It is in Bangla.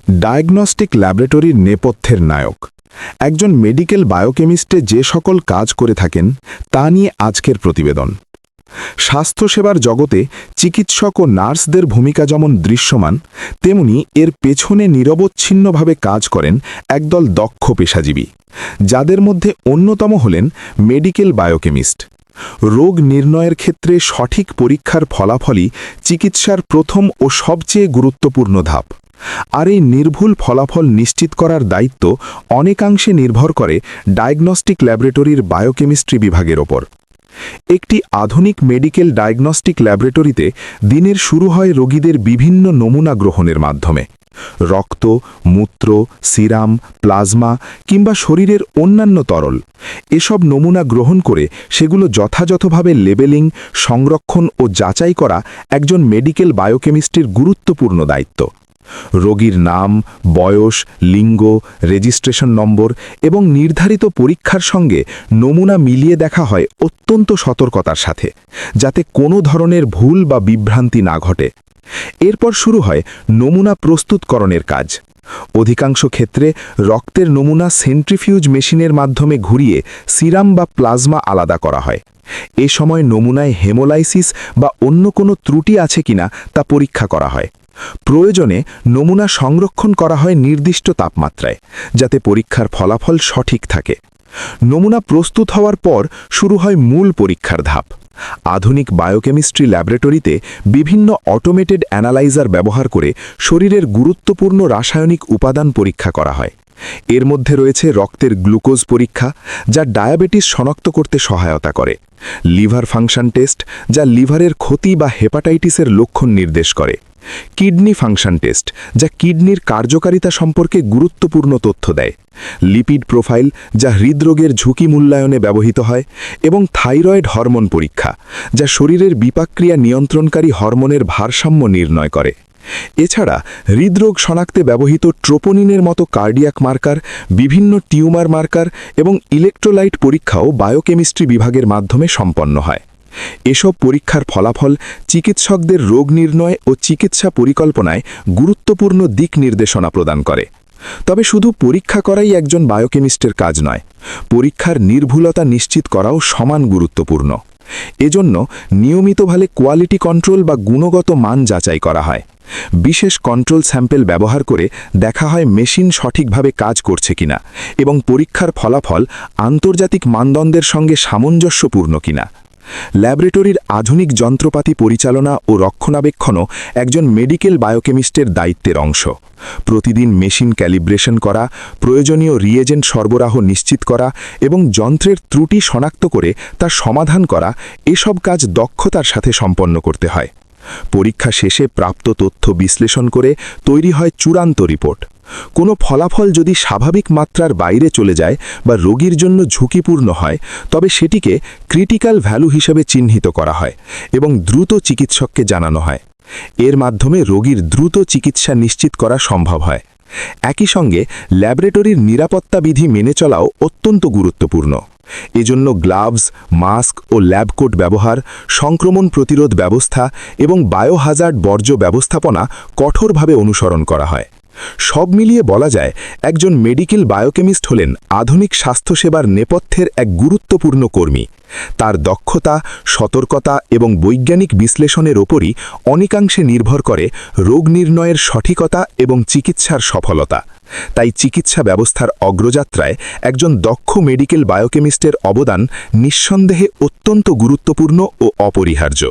ডায়াগনস্টিক ল্যাবরেটরির নেপথ্যের নায়ক একজন মেডিকেল বায়োকেমিস্টে যে সকল কাজ করে থাকেন তা নিয়ে আজকের প্রতিবেদন। স্বাস্থ্যসেবার জগতে চিকিৎসক ও নার্সদের ভূমিকা যেমন দৃশ্যমান, তেমনি এর পেছনে নিরবচ্ছিন্নভাবে কাজ করেন একদল দক্ষ পেশাজীবী, যাদের মধ্যে অন্যতম হলেন মেডিকেল বায়োকেমিস্ট। রোগ নির্ণয়ের ক্ষেত্রে সঠিক পরীক্ষার ফলাফলই চিকিৎসার প্রথম ও সবচেয়ে গুরুত্বপূর্ণ ধাপ। আর এই নির্ভুল ফলাফল নিশ্চিত করার দায়িত্ব অনেকাংশে নির্ভর করে ডায়াগনস্টিক ল্যাবরেটরির বায়োকেমিস্ট্রি বিভাগের ওপর। একটি আধুনিক মেডিকেল ডায়াগনস্টিক ল্যাবরেটরিতে দিনের শুরু হয় রোগীদের বিভিন্ন নমুনা গ্রহণের মাধ্যমে। রক্ত, মূত্র, সিরাম, প্লাজমা কিংবা শরীরের অন্যান্য তরল এসব নমুনা গ্রহণ করে সেগুলো যথাযথভাবে লেবেলিং, সংরক্ষণ ও যাচাই করা একজন মেডিকেল বায়োকেমিস্ট্রির গুরুত্বপূর্ণ দায়িত্ব। রোগীর নাম, বয়স, লিঙ্গ, রেজিস্ট্রেশন নম্বর এবং নির্ধারিত পরীক্ষার সঙ্গে নমুনা মিলিয়ে দেখা হয় অত্যন্ত সতর্কতার সাথে, যাতে কোনো ধরনের ভুল বা বিভ্রান্তি না ঘটে। এরপর শুরু হয় নমুনা প্রস্তুতকরণের কাজ। অধিকাংশ ক্ষেত্রে রক্তের নমুনা সেন্ট্রিফিউজ মেশিনের মাধ্যমে ঘুরিয়ে সিরাম বা প্লাজমা আলাদা করা হয়। এ সময় নমুনায় হেমোলাইসিস বা অন্য কোনো ত্রুটি আছে কিনা তা পরীক্ষা করা হয়। প্রয়োজনে নমুনা সংরক্ষণ করা হয় নির্দিষ্ট তাপমাত্রায়, যাতে পরীক্ষার ফলাফল সঠিক থাকে। নমুনা প্রস্তুত হওয়ার পর শুরু হয় মূল পরীক্ষার ধাপ। আধুনিক বায়োকেমিস্ট্রি ল্যাবরেটরিতে বিভিন্ন অটোমেটেড অ্যানালাইজার ব্যবহার করে শরীরের গুরুত্বপূর্ণ রাসায়নিক উপাদান পরীক্ষা করা হয়। এর মধ্যে রয়েছে রক্তের গ্লুকোজ পরীক্ষা, যা ডায়াবেটিস শনাক্ত করতে সহায়তা করে; লিভার ফাংশন টেস্ট, যা লিভারের ক্ষতি বা হেপাটাইটিসের লক্ষণ নির্দেশ করে; কিডনি ফাংশন টেস্ট, যা কিডনির কার্যকারিতা সম্পর্কে গুরুত্বপূর্ণ তথ্য দেয়; লিপিড প্রোফাইল, যা হৃদরোগের ঝুঁকি মূল্যায়নে ব্যবহৃত হয়; এবং থাইরয়েড হরমোন পরীক্ষা, যা শরীরের বিপাকক্রিয়া নিয়ন্ত্রণকারী হরমোনের ভারসাম্য নির্ণয় করে। এছাড়া হৃদরোগ শনাক্তে ব্যবহৃত ট্রোপোনিনের মতো কার্ডিয়াক মার্কার, বিভিন্ন টিউমার মার্কার এবং ইলেকট্রোলাইট পরীক্ষাও বায়োকেমিস্ট্রি বিভাগের মাধ্যমে সম্পন্ন হয়। এসব পরীক্ষার ফলাফল চিকিৎসকদের রোগ নির্ণয় ও চিকিৎসা পরিকল্পনায় গুরুত্বপূর্ণ দিক নির্দেশনা প্রদান করে। তবে শুধু পরীক্ষা করাই একজন বায়োকেমিস্টের কাজ নয়, পরীক্ষার নির্ভুলতা নিশ্চিত করাও সমান গুরুত্বপূর্ণ। এজন্য নিয়মিতভাবে কোয়ালিটি কন্ট্রোল বা গুণগত মান যাচাই করা হয়। বিশেষ কন্ট্রোল স্যাম্পল ব্যবহার করে দেখা হয় মেশিন সঠিকভাবে কাজ করছে কিনা এবং পরীক্ষার ফলাফল আন্তর্জাতিক মানদণ্ডের সঙ্গে সামঞ্জস্যপূর্ণ কিনা। ল্যাবরেটরির আধুনিক যন্ত্রপাতি পরিচালনা ও রক্ষণাবেক্ষণও একজন মেডিকেল বায়োকেমিস্টের দায়িত্বের অংশ। প্রতিদিন মেশিন ক্যালিব্রেশন করা, প্রয়োজনীয় রিয়েজেন্ট সরবরাহ নিশ্চিত করা এবং যন্ত্রের ত্রুটি শনাক্ত করে তার সমাধান করা, এসব কাজ দক্ষতার সাথে সম্পন্ন করতে হয়। পরীক্ষা শেষে প্রাপ্ত তথ্য বিশ্লেষণ করে তৈরি হয় চূড়ান্ত রিপোর্ট। কোনো ফলাফল যদি স্বাভাবিক মাত্রার বাইরে চলে যায় বা রোগীর জন্য ঝুঁকিপূর্ণ হয়, তবে সেটিকে ক্রিটিক্যাল ভ্যালু হিসেবে চিহ্নিত করা হয় এবং দ্রুত চিকিৎসককে জানানো হয়। এর মাধ্যমে রোগীর দ্রুত চিকিৎসা নিশ্চিত করা সম্ভব হয়। একই সঙ্গে ল্যাবরেটরির নিরাপত্তা বিধি মেনে চলাও অত্যন্ত গুরুত্বপূর্ণ। এজন্য গ্লাভস, মাস্ক ও ল্যাব কোট ব্যবহার, সংক্রমণ প্রতিরোধ ব্যবস্থা এবং বায়োহাজার্ড বর্জ্য ব্যবস্থাপনা কঠোরভাবে অনুসরণ করা হয়। সব মিলিয়ে বলা যায়, একজন মেডিকেল বায়োকেমিস্ট হলেন আধুনিক স্বাস্থ্যসেবার নেপথ্যের এক গুরুত্বপূর্ণ কর্মী। তার দক্ষতা, সতর্কতা এবং বৈজ্ঞানিক বিশ্লেষণের ওপরই অনেকাংশে নির্ভর করে রোগ নির্ণয়ের সঠিকতা এবং চিকিৎসার সফলতা। তাই চিকিৎসা ব্যবস্থার অগ্রযাত্রায় একজন দক্ষ মেডিকেল বায়োকেমিস্টের অবদান নিঃসন্দেহে অত্যন্ত গুরুত্বপূর্ণ ও অপরিহার্য।